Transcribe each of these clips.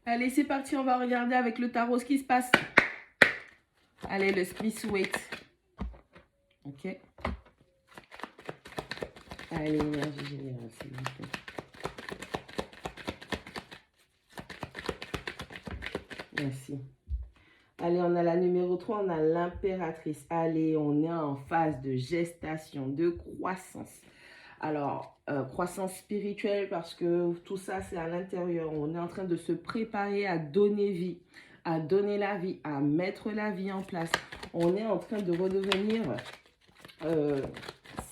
Allez, c'est parti, on va regarder avec le tarot ce qui se passe. Allez, le Smith Waite. Ok. Allez, énergie générale, s'il vous plaît. Merci. Allez, on a la numéro 3, on a l'impératrice. Allez, on est en phase de gestation, de croissance. Alors, croissance spirituelle parce que tout ça, c'est à l'intérieur. On est en train de se préparer à donner vie, à donner la vie, à mettre la vie en place. On est en train de redevenir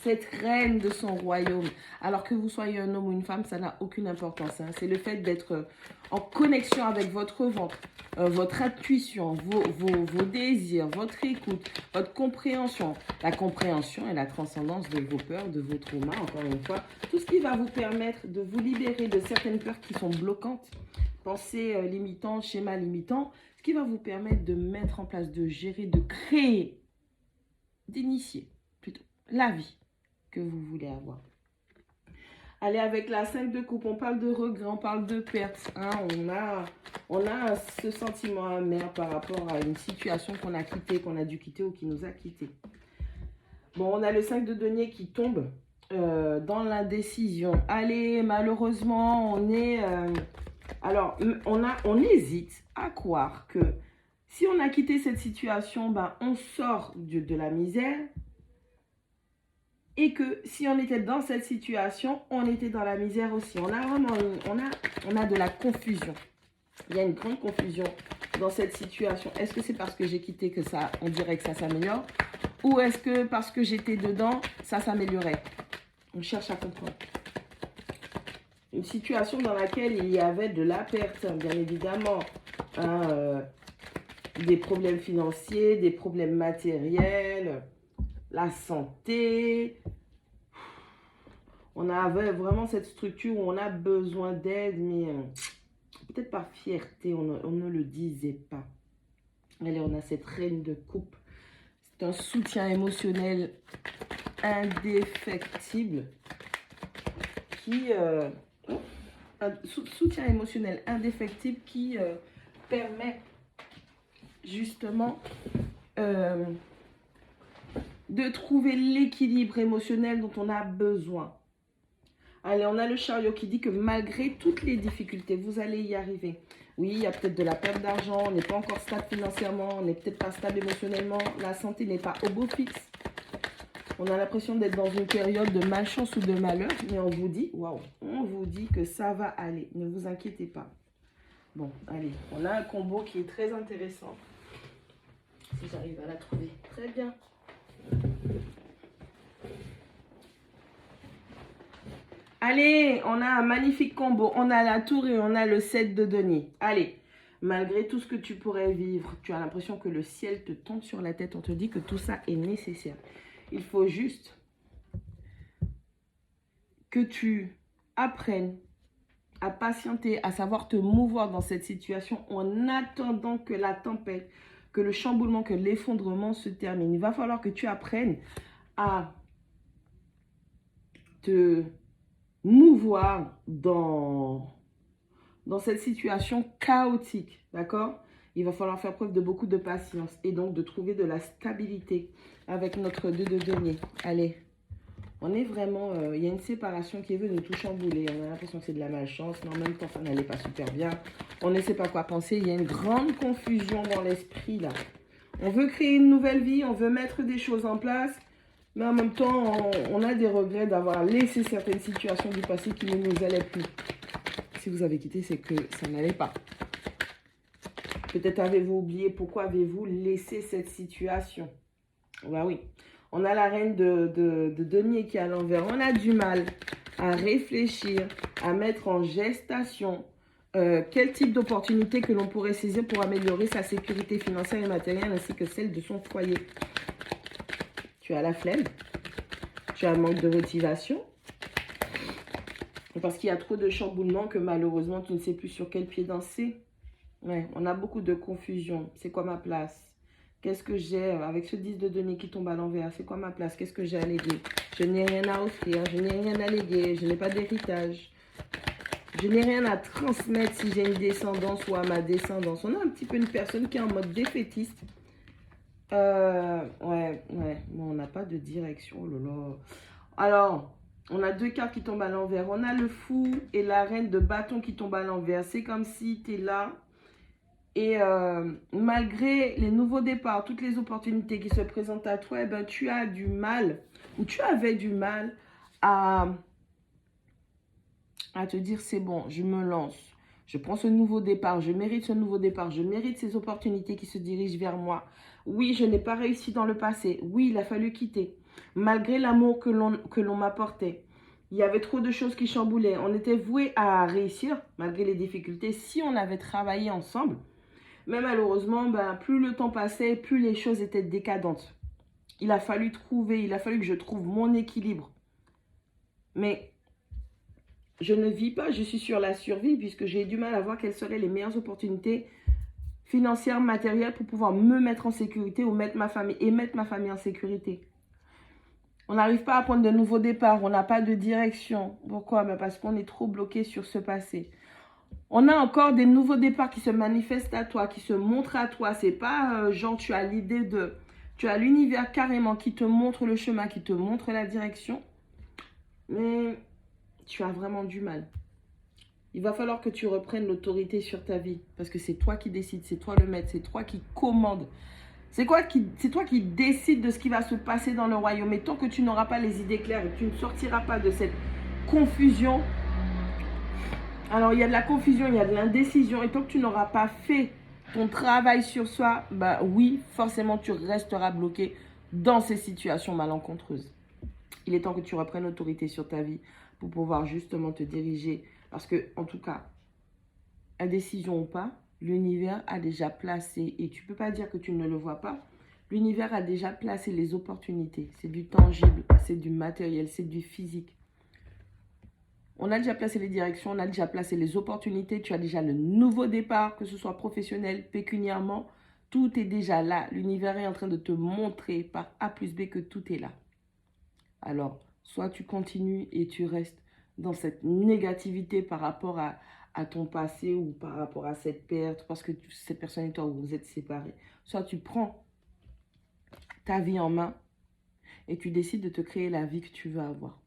cette reine de son royaume. Alors que vous soyez un homme ou une femme, ça n'a aucune importance. Hein. C'est le fait d'être en connexion avec votre ventre, votre intuition, vos désirs, votre écoute, votre compréhension. La compréhension et la transcendance de vos peurs, de vos traumas, encore une fois. Tout ce qui va vous permettre de vous libérer de certaines peurs qui sont bloquantes, pensées limitantes, schémas limitants, ce qui va vous permettre de mettre en place, de gérer, de créer, d'initier plutôt la vie que vous voulez avoir. Allez, avec la 5 de coupe, on parle de regret, on parle de perte. Hein, on a ce sentiment amer par rapport à une situation qu'on a quittée, qu'on a dû quitter ou qui nous a quittés. Bon, on a le 5 de denier qui tombe dans l'indécision. Allez, malheureusement, on est... alors, on hésite à croire que si on a quitté cette situation, ben, on sort de la misère. Et que si on était dans cette situation, on était dans la misère aussi. On a vraiment on a de la confusion. Il y a une grande confusion dans cette situation. Est-ce que c'est parce que j'ai quitté que ça, on dirait que ça s'améliore? Ou est-ce que parce que j'étais dedans, ça s'améliorait? On cherche à comprendre. Une situation dans laquelle il y avait de la perte, bien évidemment. Des problèmes financiers, des problèmes matériels, la santé. On avait vraiment cette structure où on a besoin d'aide, mais peut-être par fierté, on ne le disait pas. Allez, on a cette reine de coupe. C'est un soutien émotionnel indéfectible qui... un soutien émotionnel indéfectible qui permet justement de trouver l'équilibre émotionnel dont on a besoin. Allez, on a le chariot qui dit que malgré toutes les difficultés, vous allez y arriver. Oui, il y a peut-être de la perte d'argent, on n'est pas encore stable financièrement, on n'est peut-être pas stable émotionnellement, la santé n'est pas au beau fixe. On a l'impression d'être dans une période de malchance ou de malheur, mais on vous dit, waouh, on vous dit que ça va aller, ne vous inquiétez pas. Bon, allez, on a un combo qui est très intéressant. Si j'arrive à la trouver, très bien. Allez, on a un magnifique combo. On a la tour et on a le 7 de denier. Allez, malgré tout ce que tu pourrais vivre, tu as l'impression que le ciel te tombe sur la tête. On te dit que tout ça est nécessaire. Il faut juste que tu apprennes à patienter, à savoir te mouvoir dans cette situation en attendant que la tempête, que le chamboulement, que l'effondrement se termine. Il va falloir que tu apprennes à te mouvoir dans cette situation chaotique, d'accord? Il va falloir faire preuve de beaucoup de patience et donc de trouver de la stabilité avec notre 2 de denier. Allez, on est vraiment... il y a une séparation qui est venue tout chambouler. On a l'impression que c'est de la malchance, mais en même temps, ça n'allait pas super bien. On ne sait pas quoi penser. Il y a une grande confusion dans l'esprit, là. On veut créer une nouvelle vie, on veut mettre des choses en place, mais en même temps, on a des regrets d'avoir laissé certaines situations du passé qui ne nous allaient plus. Si vous avez quitté, c'est que ça n'allait pas. Peut-être avez-vous oublié pourquoi avez-vous laissé cette situation. Bah oui. On a la reine de denier qui est à l'envers. On a du mal à réfléchir, à mettre en gestation quel type d'opportunité que l'on pourrait saisir pour améliorer sa sécurité financière et matérielle ainsi que celle de son foyer. Tu as la flemme, tu as un manque de motivation, parce qu'il y a trop de chamboulements que malheureusement tu ne sais plus sur quel pied danser. Ouais, on a beaucoup de confusion. C'est quoi ma place? Qu'est-ce que j'ai avec ce 10 de denier qui tombe à l'envers? C'est quoi ma place? Qu'est-ce que j'ai à léguer? Je n'ai rien à offrir, je n'ai rien à léguer, je n'ai pas d'héritage. Je n'ai rien à transmettre si j'ai une descendance ou à ma descendance. On a un petit peu une personne qui est en mode défaitiste. Ouais. Bon, on n'a pas de direction. Oh là là. Alors, on a deux cartes qui tombent à l'envers. On a le fou et la reine de bâton qui tombe à l'envers. C'est comme si tu es là. Et malgré les nouveaux départs, toutes les opportunités qui se présentent à toi, eh ben, tu as du mal, ou tu avais du mal à te dire c'est bon, je me lance. Je prends ce nouveau départ, je mérite ce nouveau départ, je mérite ces opportunités qui se dirigent vers moi. Oui, je n'ai pas réussi dans le passé. Oui, il a fallu quitter. Malgré l'amour que l'on m'apportait. Il y avait trop de choses qui chamboulaient. On était voués à réussir, malgré les difficultés, si on avait travaillé ensemble. Mais malheureusement, ben, plus le temps passait, plus les choses étaient décadentes. Il a fallu que je trouve mon équilibre. Mais je ne vis pas, je suis sur la survie puisque j'ai du mal à voir quelles seraient les meilleures opportunités financières, matérielles pour pouvoir me mettre en sécurité ou mettre ma famille en sécurité. On n'arrive pas à prendre de nouveaux départs, on n'a pas de direction. Pourquoi? Ben parce qu'on est trop bloqué sur ce passé. On a encore des nouveaux départs qui se manifestent à toi, qui se montrent à toi. C'est pas genre tu as l'idée de... Tu as l'univers carrément qui te montre le chemin, qui te montre la direction. Mais tu as vraiment du mal. Il va falloir que tu reprennes l'autorité sur ta vie. Parce que c'est toi qui décides, c'est toi le maître, c'est toi qui commande. C'est toi qui décides de ce qui va se passer dans le royaume. Et tant que tu n'auras pas les idées claires et que tu ne sortiras pas de cette confusion... Alors, il y a de la confusion, il y a de l'indécision. Et tant que tu n'auras pas fait ton travail sur soi, bah oui, forcément, tu resteras bloqué dans ces situations malencontreuses. Il est temps que tu reprennes autorité sur ta vie pour pouvoir justement te diriger. Parce que, en tout cas, indécision ou pas, l'univers a déjà placé, et tu ne peux pas dire que tu ne le vois pas, l'univers a déjà placé les opportunités. C'est du tangible, c'est du matériel, c'est du physique. On a déjà placé les directions, on a déjà placé les opportunités. Tu as déjà le nouveau départ, que ce soit professionnel, pécuniairement. Tout est déjà là. L'univers est en train de te montrer par A plus B que tout est là. Alors, soit tu continues et tu restes dans cette négativité par rapport à ton passé ou par rapport à cette perte, parce que cette personne et toi, vous êtes séparés. Soit tu prends ta vie en main et tu décides de te créer la vie que tu veux avoir.